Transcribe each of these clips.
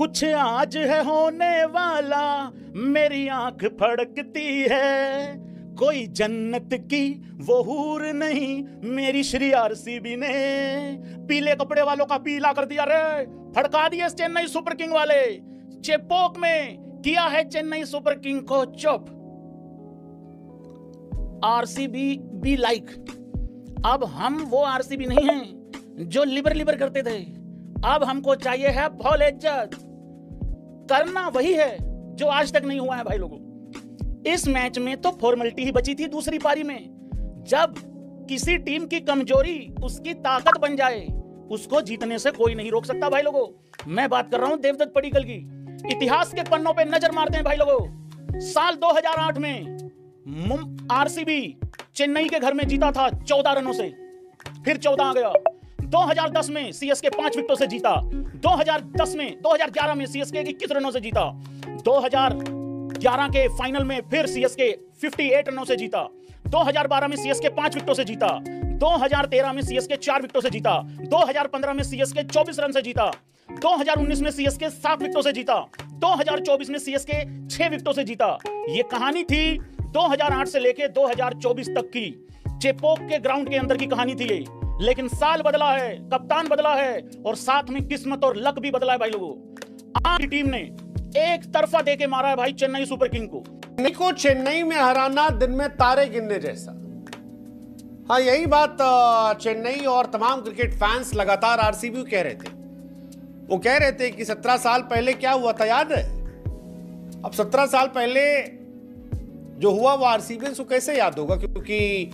कुछ आज है होने वाला, मेरी आंख फड़कती है। कोई जन्नत की वो हूर नहीं, मेरी श्री आरसीबी ने पीले कपड़े वालों का पीला कर दिया रे। फड़का दिए चेन्नई सुपर किंग वाले। चेपोक में किया है चेन्नई सुपर किंग को चुप। RCB be like. अब हम वो आरसीबी नहीं हैं जो लिबर करते थे। अब हमको चाहिए है फॉल इज्जत। करना वही है जो आज तक नहीं हुआ है भाई लोगों। इस मैच में तो फॉर्मेलिटी ही बची थी दूसरी पारी में। जब किसी टीम की कमजोरी उसकी ताकत बन जाए, उसको जीतने से कोई नहीं रोक सकता भाई लोगों। मैं बात कर रहा हूं देवदत्त पडिक्कल की। इतिहास के पन्नों पे नजर मारते हैं भाई लोगों। साल 2008 में आरसीबी चेन्नई के घर में जीता था 14 रनों से, फिर 14 आ गया। 2010 में सीएसके 5 विकेटों से जीता। 2011 में सीएसके 21 रनों से जीता। 2011 के फाइनल में फिर सीएसके 58 रनों से जीता। 2012 में सीएसके 5 विकेटों से जीता। 2013 में सीएसके 4 विकेटों से जीता। 2015 में सीएसके 24 रन से जीता। 2019 में सीएसके 7 विकेटों से जीता। 2024 में सीएसके 6 विकेटों से जीता। ये कहानी थी 2008 से लेके 2024 तक की। चेपोक के ग्राउंड के अंदर की कहानी थी ये। लेकिन साल बदला है, कप्तान बदला है और साथ में किस्मत और लक भी बदला है भाई लोगों। आज की टीम ने एक तरफा देके मारा है भाई चेन्नई सुपर किंग को। चेन्नई में हराना दिन में तारे गिनने जैसा। हाँ, यही बात चेन्नई और तमाम क्रिकेट फैंस लगातार आरसीबी कह रहे थे। वो कह रहे थे कि 17 साल पहले क्या हुआ था याद है। अब 17 साल पहले जो हुआ वो आरसीबी को कैसे याद होगा, क्योंकि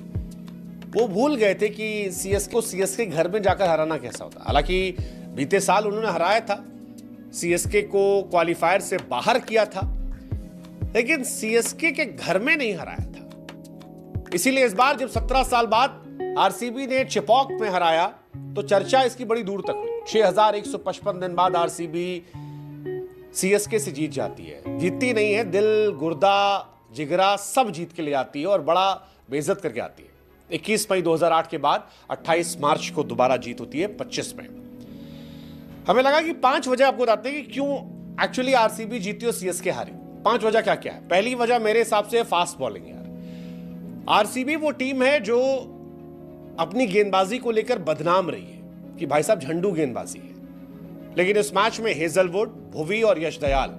वो भूल गए थे कि सीएसके घर में जाकर हराना कैसा होता। हालांकि बीते साल उन्होंने हराया था, सीएसके को क्वालिफायर से बाहर किया था, लेकिन सीएसके के घर में नहीं हराया था। इसीलिए इस बार जब 17 साल बाद आरसीबी ने चेपॉक में हराया तो चर्चा इसकी बड़ी दूर तक हुई। 6155 दिन बाद आरसीबी सीएसके से जीत जाती है। जीतती नहीं है, दिल, गुर्दा, जिगरा सब जीत के ले आती है और बड़ा बेइज्जत करके आती है। 21 मई 2008 के बाद 28 मार्च को दोबारा जीत होती है 25 में। हमें लगा कि 5 वजह आपको बताते हैं कि क्यों एक्चुअली आरसीबी जीती और सीएसके हारी। 5 वजह क्या क्या है। पहली वजह मेरे हिसाब से फास्ट बॉलिंग। यार आरसीबी वो टीम है जो अपनी गेंदबाजी को लेकर बदनाम रही है कि भाई साहब झंडू गेंदबाजी है, लेकिन इस मैच में हेजलवुड, भुवी और यश दयाल,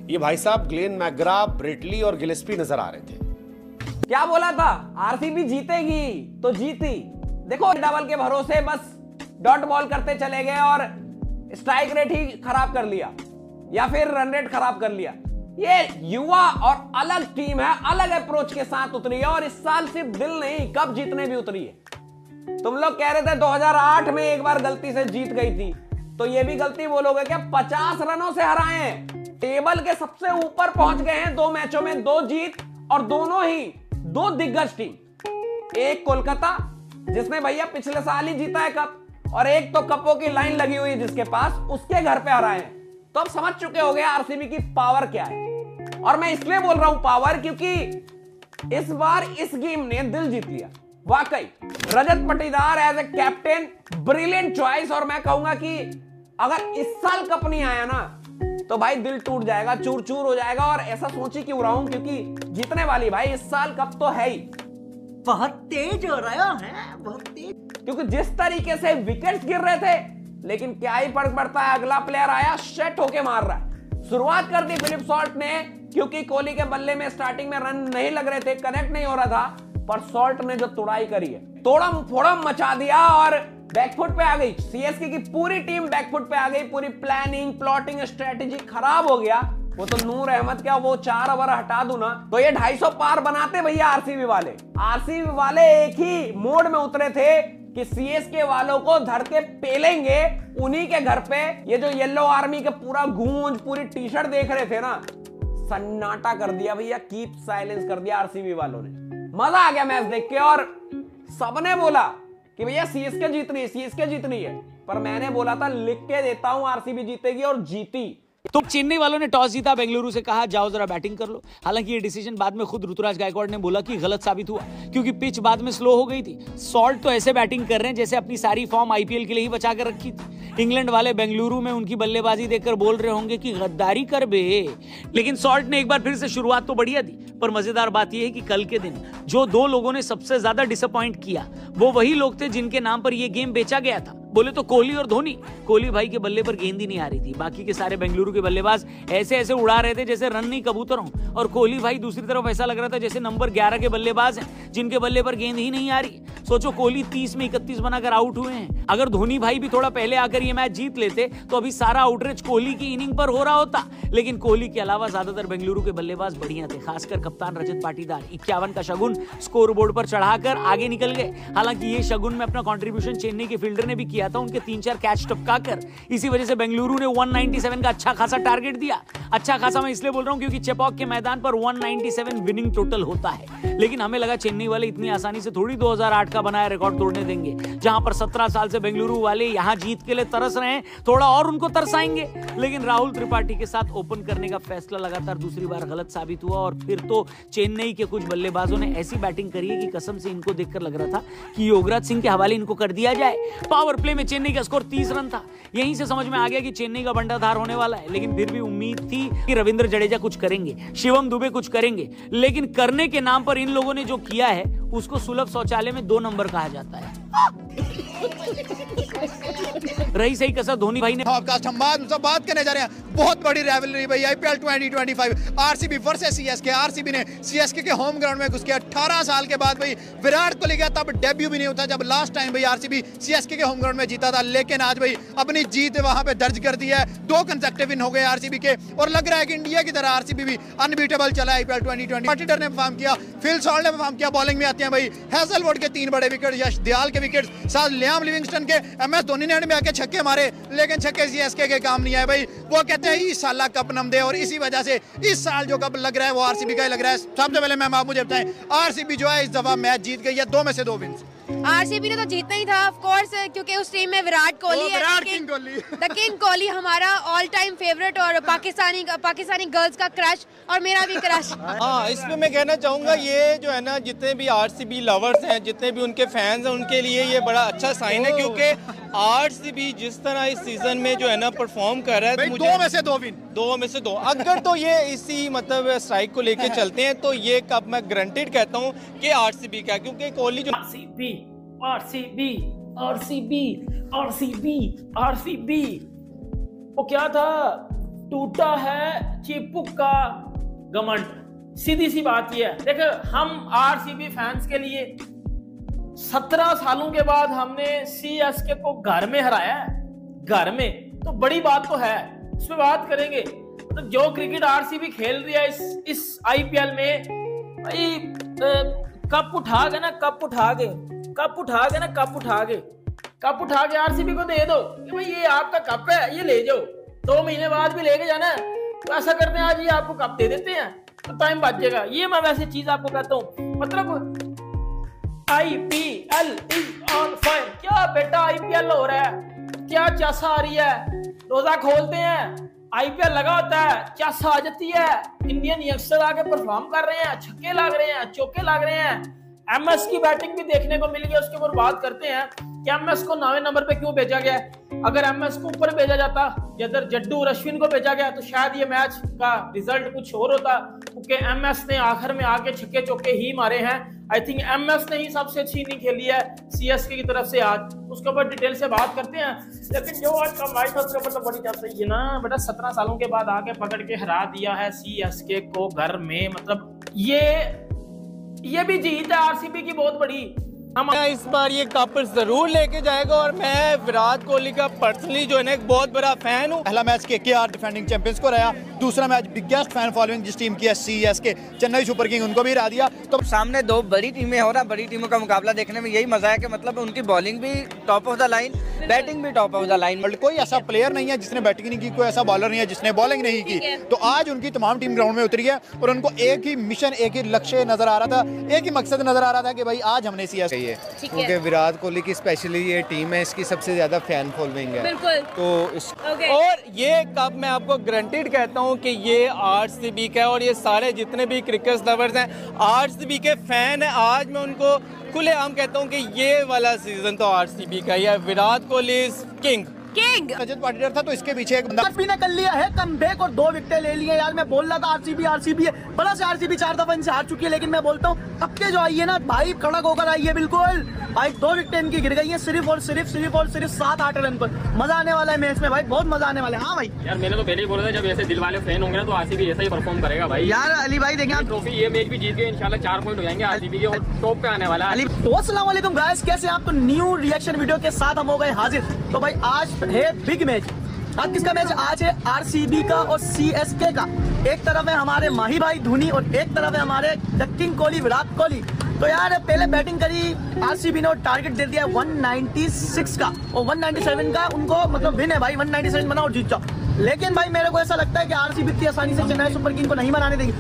ये भाई साहब ग्लेन मैकग्रा, ब्रेटली और गिलेस्पी नजर आ रहे थे। क्या बोला था, आरसीबी जीतेगी तो जीती। देखो डबल के भरोसे बस डॉट बॉल करते चले गए और स्ट्राइक रेट ही खराब कर लिया या फिर रन रेट खराब कर लिया। ये युवा और अलग टीम है, अलग अप्रोच के साथ उतरी है और इस साल सिर्फ दिल नहीं कप जीतने भी उतरी है। तुम लोग कह रहे थे 2008 में एक बार गलती से जीत गई थी, तो ये भी गलती बोलोगे क्या। 50 रनों से हराए हैं, टेबल के सबसे ऊपर पहुंच गए हैं। 2 मैचों में 2 जीत और दोनों ही 2 दिग्गज टीम। एक कोलकाता जिसने भैया पिछले साल ही जीता है कप, और एक तो कपों की लाइन लगी हुई है जिसके पास, उसके घर पे हराए हैं। तो अब समझ चुके होंगे आरसीबी की पावर क्या है। और मैं इसलिए बोल रहा हूं पावर, क्योंकि इस बार इस गेम ने दिल जीत लिया। वाकई Rajat Patidar as a captain brilliant choice. और मैं कहूंगा कि अगर इस साल कप नहीं आया ना तो भाई दिल टूट जाएगा, चूर चूर हो जाएगा। और ऐसा सोच ही क्यों रहा हूं, क्योंकि जीतने वाली भाई इस साल कप तो है ही। बहुत तेज हो रहा है, बहुत तेज। क्योंकि जिस तरीके से विकेट्स गिर रहे थे, लेकिन क्या ही फर्क पड़ता है, अगला प्लेयर आया सेट होके मार रहा है। शुरुआत कर दी फिलिप सॉल्ट ने, क्योंकि कोहली के बल्ले में स्टार्टिंग में रन नहीं लग रहे थे, कनेक्ट नहीं हो रहा था, पर सॉल्ट ने जो तुड़ाई करी है, तोड़म फोड़म मचा दिया और बैकफुट पे आ गई। सीएसके की पूरी टीम बैकफुट पे आ गई। पूरी प्लानिंग, प्लॉटिंग, स्ट्रेटेजी खराब हो गया। वो तो नूर अहमद क्या, वो 4 ओवर हटा दूं ना तो ये 250 पार बनाते भैया आरसीबी वाले। आरसीबी वाले एक ही मोड में उतरे थे कि सीएसके वालों को धर के पेलेंगे। उन्हीं के घर पे ये जो येलो आर्मी के पूरा गूंज, पूरी टी शर्ट देख रहे थे ना, सन्नाटा कर दिया भैया, कीप साइलेंस कर दिया आरसीबी वालों ने। मजा आ गया मैच देख के। और सबने बोला कि भैया सीएसके जीत रही है, सीएसके जीत रही है, पर मैंने बोला था लिख के देता हूं आरसीबी जीतेगी, और जीती। तो चेन्नई वालों ने टॉस जीता, बेंगलुरु से कहा जाओ जरा बैटिंग कर लो। हालांकि ये डिसीजन बाद में खुद ऋतुराज गायकवाड़ ने बोला कि गलत साबित हुआ, क्योंकि पिच बाद में स्लो हो गई थी। सॉल्ट तो ऐसे बैटिंग कर रहे हैं जैसे अपनी सारी फॉर्म आईपीएल के लिए ही बचा कर रखी थी। इंग्लैंड वाले बेंगलुरु में उनकी बल्लेबाजी देखकर बोल रहे होंगे कि गद्दारी कर बे। लेकिन सॉल्ट ने एक बार फिर से शुरुआत तो बढ़िया दी, पर मजेदार बात यह है कि कल के दिन जो दो लोगों ने सबसे ज्यादा डिसअपॉइंट किया वो वही लोग थे जिनके नाम पर यह गेम बेचा गया था। बोले तो कोहली और धोनी। कोहली भाई के बल्ले पर गेंद ही नहीं आ रही थी, बाकी के सारे बेंगलुरु के बल्लेबाज ऐसे ऐसे उड़ा रहे थे जैसे रन नहीं कबूतर हों, और कोहली भाई दूसरी तरफ ऐसा लग रहा था जैसे नंबर 11 के बल्लेबाज हैं जिनके बल्ले पर गेंद ही नहीं आ रही। सोचो कोहली 30 में 31 बनाकर आउट हुए हैं। अगर धोनी भाई भी थोड़ा पहले आकर ये मैच जीत लेते तो अभी सारा आउटरीच कोहली की इनिंग पर हो रहा होता। लेकिन कोहली के अलावा ज्यादातर बेंगलुरु के बल्लेबाज बढ़िया थे, खासकर कप्तान रजत पाटीदार 51 का शगुन स्कोर बोर्ड पर चढ़ाकर आगे निकल गए। हालांकि ये शगुन में अपना कंट्रीब्यूशन चेन्नई के फील्डर ने भी किया था, उनके 3-4 कैच टपकाकर। इसी वजह से बेंगलुरु ने 197 का अच्छा खासा टारगेट दिया। अच्छा खासा मैं इसलिए बोल रहा हूं क्योंकि चेपॉक के मैदान पर 197 विनिंग टोटल होता है। लेकिन हमें लगा चेन्नई वाले इतनी आसानी से थोड़ी 2008 का बनाया रिकॉर्ड तोड़ने देंगे। जहां पर 17 साल से बेंगलुरु वाले यहां जीत के लिए तरस रहे हैं, थोड़ा और उनको तरसाएंगे। लेकिन राहुल त्रिपाठी के साथ ओपन करने का फैसला लगातार दूसरी बार गलत साबित हुआ, और फिर तो चेन्नई के कुछ बल्लेबाजों ने ऐसी बैटिंग करी है कि कसम से इनको देखकर लग रहा था कि योगराज सिंह के हवाले इनको कर दिया जाए। पावर प्ले में चेन्नई का स्कोर 30 रन था। यहीं से समझ में आ गया कि चेन्नई का बंटाधार होने वाला है। लेकिन फिर भी उम्मीद थी कि रविंद्र जडेजा कुछ करेंगे, शिवम दुबे कुछ करेंगे। लेकिन करने के नाम पर इन लोगों ने जो किया है उसको सुलभ शौचालय में 2 नंबर कहा जाता है। रही सही कसर धोनी भाई ने। हम बात करने जा रहे हैं बहुत बड़ी रिवलरी भाई, IPL 2025 RCB versus CSK. RCB ने सीएसके के होम ग्राउंड में घुस के 18 साल के बाद भाई विराट कोहली का तब डेब्यू भी नहीं होता जब लास्ट टाइम भाई आरसीबी सीएसके के होम ग्राउंड में जीता था। लेकिन आज भाई अपनी जीत वहां पे दर्ज कर दी है, 2 कंसेक्टिव विन हो गए आरसीबी के, और लग रहा है कि इंडिया की तरह आरसीबी भी अनबीटेबल चला है आईपीएल 2020। पाटीदार ने परफॉर्म किया, फिल सॉल्ट ने परफॉर्म किया। बॉलिंग में आते हैं भाई हैजलवुड के 3 बड़े विकेट, यश दयाल के विकेट, साथ लियाम लिविंगस्टन के, एमएस धोनी ने आके छक्के मारे, लेकिन छक्के सीएसके के काम नहीं आए भाई। वो कहते हैं इस साल कप नम दे, और इसी वजह से इस साल जो कप लग रहा है वो आरसीबी का ही लग रहा है। सबसे पहले मैम आप मुझे बताएं, आरसीबी जो है इस दफा मैच जीत गई है, 2 में से 2 विन। आरसीबी ने तो जीतना ही था ऑफ कोर्स, क्योंकि उस टीम में विराट कोहली है, द किंग कोहली हमारा ऑल टाइम फेवरेट, और पाकिस्तानी गर्ल्स का क्रश, और मेरा भी क्रश। हाँ, इसमें मैं कहना चाहूँगा ये जो है ना, जितने भी आरसीबी लवर्स हैं, जितने भी उनके फैंस हैं, उनके लिए ये बड़ा अच्छा साइन है, क्योंकि आरसीबी जिस तरह इस सीजन में जो है ना परफॉर्म कर रहा है, तो मुझे 2 में से 2 विन, 2 में से 2 अगर तो ये इसी मतलब स्ट्राइक को लेके चलते हैं तो ये कप मैं गारंटेड कहता हूँ कि आरसीबी का, क्योंकि कोहली जो आरसीबी वो क्या था, टूटा है चिपुक का घमंड। सीधी सी बात ये है, देखो हम आरसीबी फैंस के लिए 17 सालों के बाद हमने सीएसके को घर में हराया है, घर में, तो बड़ी बात तो है, इस पे बात करेंगे। तो जो क्रिकेट आरसीबी खेल रही है इस आईपीएल में भाई, कप उठा के आरसीबी को दे दो कि भाई ये आपका कप है, ये ले जाओ, 2 महीने बाद भी लेके जाना है, तो ऐसा करते हैं आज ये आपको कप दे देते हैं तो टाइम बच जाएगा। ये मैं वैसे चीज आपको कहता हूँ, मतलब आईपीएल इज ऑन फायर। क्या बेटा आईपीएल हो रहा है, क्या चासा आ रही है, रोजा खोलते हैं आईपीएल लगा होता है, चासा आ जाती है, इंडियन यंगस्टर आके परफॉर्म कर रहे हैं, छक्के लग रहे हैं, चौके लग रहे हैं, एमएस की बैटिंग भी देखने को मिली है। उसके ऊपर बात करते हैं कि एमएस को 9वें नंबर पे क्यों भेजा गया। अगर एमएस को ऊपर भेजा जाता, जिधर जड्डू और अश्विन को भेजा गया, तो शायद ये मैच का रिजल्ट कुछ और होता, क्योंकि एमएस ने आखिर में आके छक्के चौके ही मारे हैं। आई थिंक एमएस ने ही सबसे अच्छी इनिंग खेली है सीएसके की तरफ से आज, उसके ऊपर डिटेल से बात करते हैं। लेकिन जो आज का मैच था उसका मतलब बड़ी बात सही है ना बेटा, 17 सालों के बाद आके पकड़ के हरा दिया है सीएसके को घर में, मतलब ये भी जीत है आरसीबी की बहुत बड़ी। हम इस बार ये कप जरूर लेके जाएगा, और मैं विराट कोहली का पर्सनली जो है ना एक बहुत बड़ा फैन हूँ। पहला मैच केकेआर डिफेंडिंग चैंपियंस को रहा, दूसरा मैच बिगेस्ट फैन फॉलोइंग जिस टीम की है सीएसके, चेन्नई सुपर किंग, उनको भी हरा दिया। तो सामने 2 बड़ी टीमें हो रहा, बड़ी टीमों का मुकाबला देखने में यही मजा है कि मतलब उनकी बॉलिंग भी top of the line, batting भी टॉप ऑफ द लाइन। कोई ऐसा प्लेयर नहीं है जिसने बैटिंग नहीं की, कोई ऐसा बॉलर नहीं है जिसने बॉलिंग नहीं की। तो आज उनकी तमाम टीम ग्राउंड में उतरी है, और उनको एक ही मिशन, एक ही लक्ष्य नजर आ रहा था, एक ही मकसद नजर आ रहा था कि भाई आज हमने सीएसके, क्योंकि विराट कोहली की स्पेशली ये टीम है, इसकी सबसे ज्यादा फैन फॉलोइंग है, तो और ये कप मैं आपको गारंटेड कहता हूँ कि ये आरसीबी का है, और ये सारे जितने भी क्रिकेट लवर्स हैं आरसीबी के फैन हैं। आज मैं उनको खुलेआम कहता हूँ कि ये वाला सीजन तो आरसीबी का ही है, Virat Kohli is king. King. Rajat Patidar था तो इसके पीछे एक बंदा ने कर लिया है कमबैक और 2 विकेटें ले लिए यार। मैं बोल रहा था आरसीबी है, बड़ा से आरसीबी 4 दफा इनसे हार चुकी है, लेकिन मैं बोलता हूँ अब के जो आई है ना भाई कड़क होकर आई है बिल्कुल भाई। 2 विकेटें इनकी गिर गई है सिर्फ और सिर्फ 7-8 रन पर। मजा आने वाला है मैच में भाई, बहुत मजा आने वाला है। हाँ भाई यार मैंने तो पहले ही बोला था जब ऐसे दिल वाले फैन होंगे ना तो आरसीबी ऐसा ही परफॉर्म करेगा भाई। यार अली भाई देखें ट्रॉफी ये मैच भी जीत गए इंशाल्लाह 4 पॉइंट हो जाएंगे आरसीबी के और टॉप पे आने वाला है। तो अस्सलाम वालेकुम गाइस, कैसे आप? तो न्यू रिएक्शन वीडियो के साथ हम हो गए हाजिर। तो भाई आज है बिग मैच। आज किसका मैच? आज है आरसीबी का और सीएसके का। एक तरफ है हमारे माही भाई धोनी और एक तरफ है हमारे द किंग कोहली, विराट कोहली। तो यार पहले बैटिंग करी आरसीबी ने और टारगेट दे दिया 196 का और 197 का उनको मतलब विन है भाई। 197 बनाओ और जीत जाओ। लेकिन भाई मेरे को ऐसा लगता है कि आरसीबी इतनी आसानी से चेन्नई सुपर किंग को नहीं बनाने देगी।